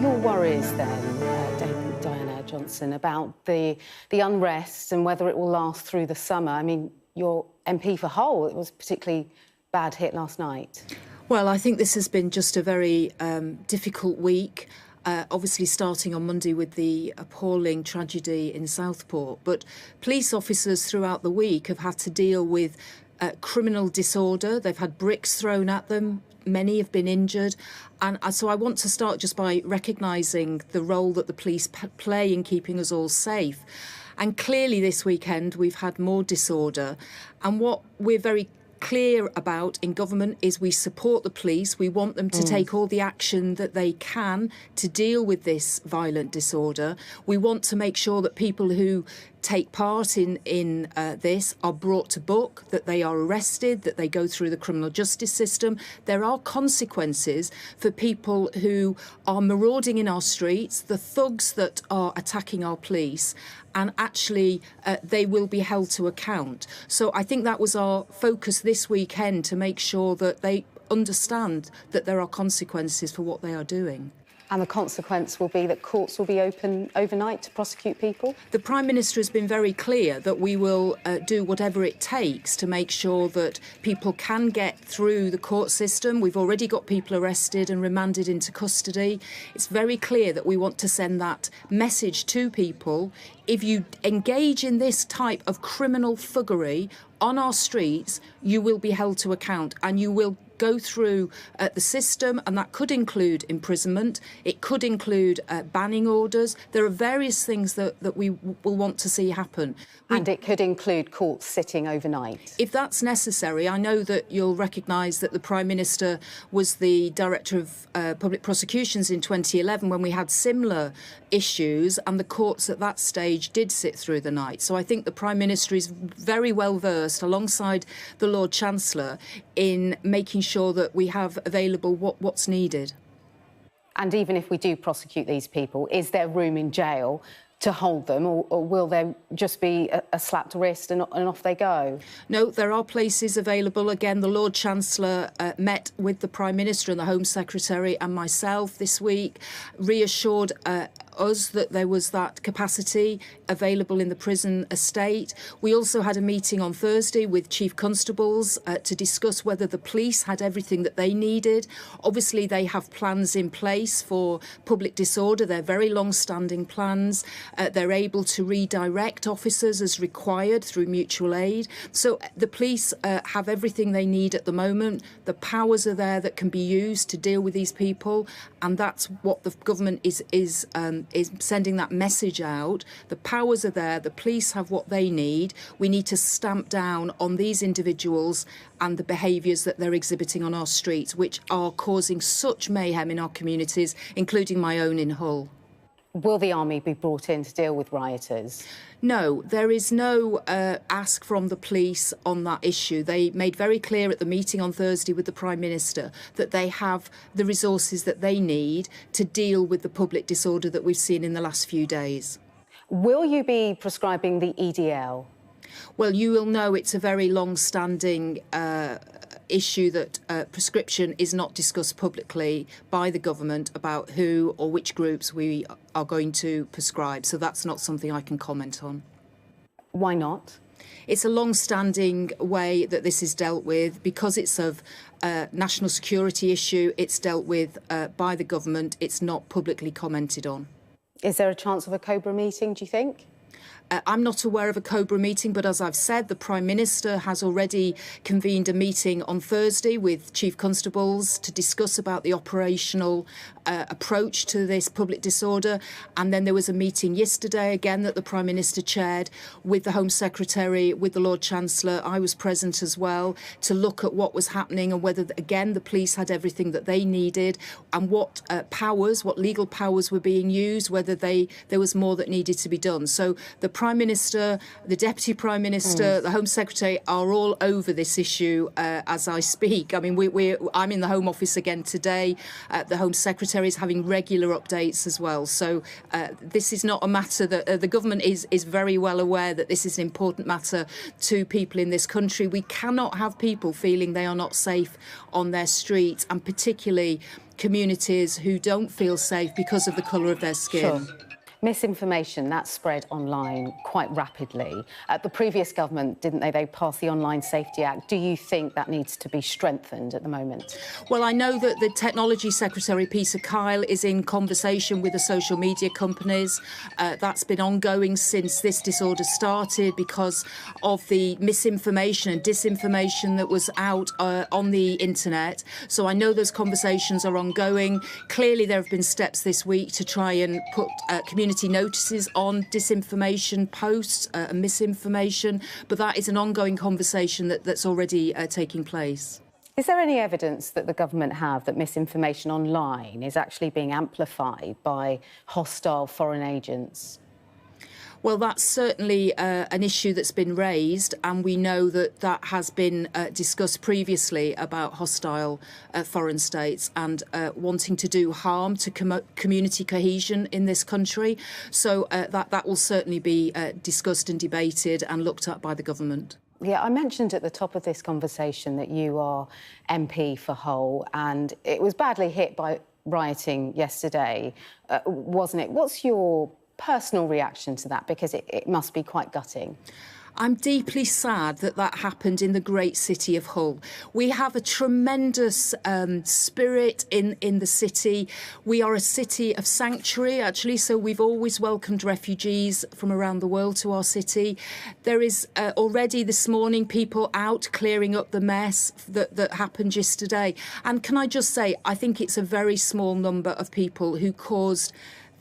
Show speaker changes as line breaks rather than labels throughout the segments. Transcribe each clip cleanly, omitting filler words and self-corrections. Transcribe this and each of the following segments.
your worries then, Diana Johnson, about the unrest and whether it will last through the summer? I mean, your MP for Hull, it was a particularly bad hit last night.
Well, I think this has been just a very difficult week. Obviously starting on Monday with the appalling tragedy in Southport. But police officers throughout the week have had to deal with criminal disorder. They've had bricks thrown at them. Many have been injured. And so I want to start just by recognising the role that the police play in keeping us all safe. And clearly this weekend we've had more disorder. And what we're very clear about in government is we support the police. We want them to take all the action that they can to deal with this violent disorder. We want to make sure that people who take part in this are brought to book, that they are arrested, that they go through the criminal justice system. There are consequences for people who are marauding in our streets, the thugs that are attacking our police, and actually they will be held to account. So I think that was our focus this weekend, to make sure that they understand that there are consequences for what they are doing.
And the consequence will be that courts will be open overnight to prosecute people?
The Prime Minister has been very clear that we will do whatever it takes to make sure that people can get through the court system. We've already got people arrested and remanded into custody. It's very clear that we want to send that message to people. If you engage in this type of criminal thuggery on our streets, you will be held to account and you will go through the system, and that could include imprisonment. It could include banning orders. There are various things that we will want to see happen.
And it could include courts sitting overnight.
If that's necessary. I know that you'll recognise that the Prime Minister was the Director of Public Prosecutions in 2011 when we had similar issues, and the courts at that stage did sit through the night. So I think the Prime Minister is very well versed, alongside the Lord Chancellor, in making sure that we have available what's needed.
And even if we do prosecute these people, is there room in jail to hold them, or will there just be a slapped wrist and off they go?
No, there are places available. Again, the Lord Chancellor met with the Prime Minister and the Home Secretary and myself this week, reassured us that there was that capacity available in the prison estate. We also had a meeting on Thursday with Chief Constables to discuss whether the police had everything that they needed. Obviously, they have plans in place for public disorder. They're very long-standing plans. They're able to redirect officers as required through mutual aid. So the police have everything they need at the moment. The powers are there that can be used to deal with these people, and that's what the government is sending that message out. The powers are there. The police have what they need. We need to stamp down on these individuals and the behaviours that they're exhibiting on our streets, which are causing such mayhem in our communities, including my own in Hull.
Will the army be brought in to deal with rioters?
No, there is no ask from the police on that issue. They made very clear at the meeting on Thursday with the Prime Minister that they have the resources that they need to deal with the public disorder that we've seen in the last few days.
Will you be prescribing the EDL?
Well, you will know it's a very long-standing issue that prescription is not discussed publicly by the government about who or which groups we are going to prescribe. So that's not something I can comment on.
Why not?
It's a long-standing way that this is dealt with. Because it's of national security issue, it's dealt with by the government. It's not publicly commented on.
Is there a chance of a COBRA meeting, do you think?
I'm not aware of a COBRA meeting, but as I've said, the Prime Minister has already convened a meeting on Thursday with Chief Constables to discuss about the operational approach to this public disorder. And then there was a meeting yesterday, again, that the Prime Minister chaired with the Home Secretary, with the Lord Chancellor. I was present as well, to look at what was happening and whether, again, the police had everything that they needed, and what what legal powers were being used, whether there was more that needed to be done. So the Prime Minister, the Deputy Prime Minister, the Home Secretary are all over this issue as I speak. I mean, I'm in the Home Office again today. The Home Secretary is having regular updates as well. So this is not a matter that the government is very well aware that this is an important matter to people in this country. We cannot have people feeling they are not safe on their streets, and particularly communities who don't feel safe because of the colour of their skin.
Sure. Misinformation, that spread online quite rapidly. The previous government, didn't they? They passed the Online Safety Act. Do you think that needs to be strengthened at the moment?
Well, I know that the Technology Secretary, Peter Kyle, is in conversation with the social media companies. That's been ongoing since this disorder started because of the misinformation and disinformation that was out on the internet. So I know those conversations are ongoing. Clearly, there have been steps this week to try and put community notices on disinformation posts and misinformation, but that is an ongoing conversation that's already taking place.
Is there any evidence that the government have that misinformation online is actually being amplified by hostile foreign agents?
Well, that's certainly an issue that's been raised, and we know that that has been discussed previously about hostile foreign states and wanting to do harm to community cohesion in this country. So that will certainly be discussed and debated and looked at by the government.
Yeah, I mentioned at the top of this conversation that you are MP for Hull, and it was badly hit by rioting yesterday, wasn't it? What's your personal reaction to that? Because it must be quite gutting.
I'm deeply sad that that happened in the great city of Hull. We have a tremendous spirit in the city. We are a city of sanctuary, actually, so we've always welcomed refugees from around the world to our city. There is already this morning people out clearing up the mess that happened yesterday. And can I just say, I think it's a very small number of people who caused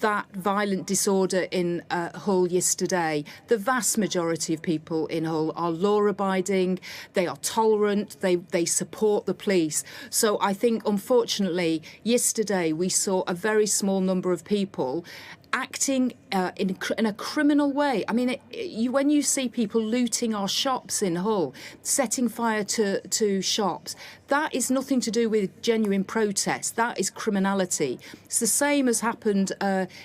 that violent disorder in Hull yesterday. The vast majority of people in Hull are law-abiding, they are tolerant, they support the police. So I think, unfortunately, yesterday we saw a very small number of people acting in a criminal way. I mean, when you see people looting our shops in Hull, setting fire to shops, that is nothing to do with genuine protest. That is criminality. It's the same as happened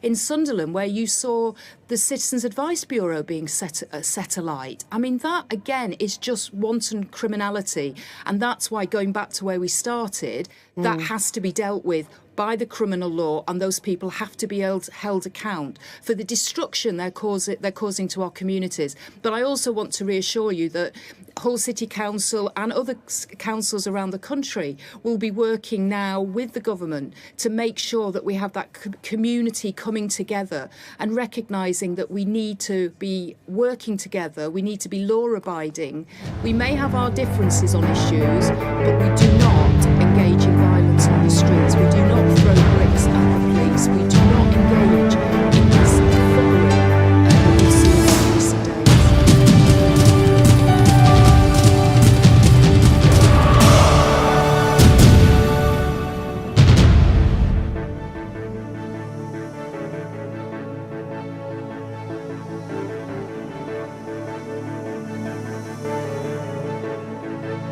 in Sunderland, where you saw the Citizens Advice Bureau being set alight. I mean, that, again, is just wanton criminality. And that's why, going back to where we started, that has to be dealt with by the criminal law, and those people have to be held account for the destruction they're causing to our communities. But I also want to reassure you that Hull City Council and other councils around the country will be working now with the government to make sure that we have that community coming together and recognising that we need to be working together, we need to be law-abiding. We may have our differences on issues, but we do not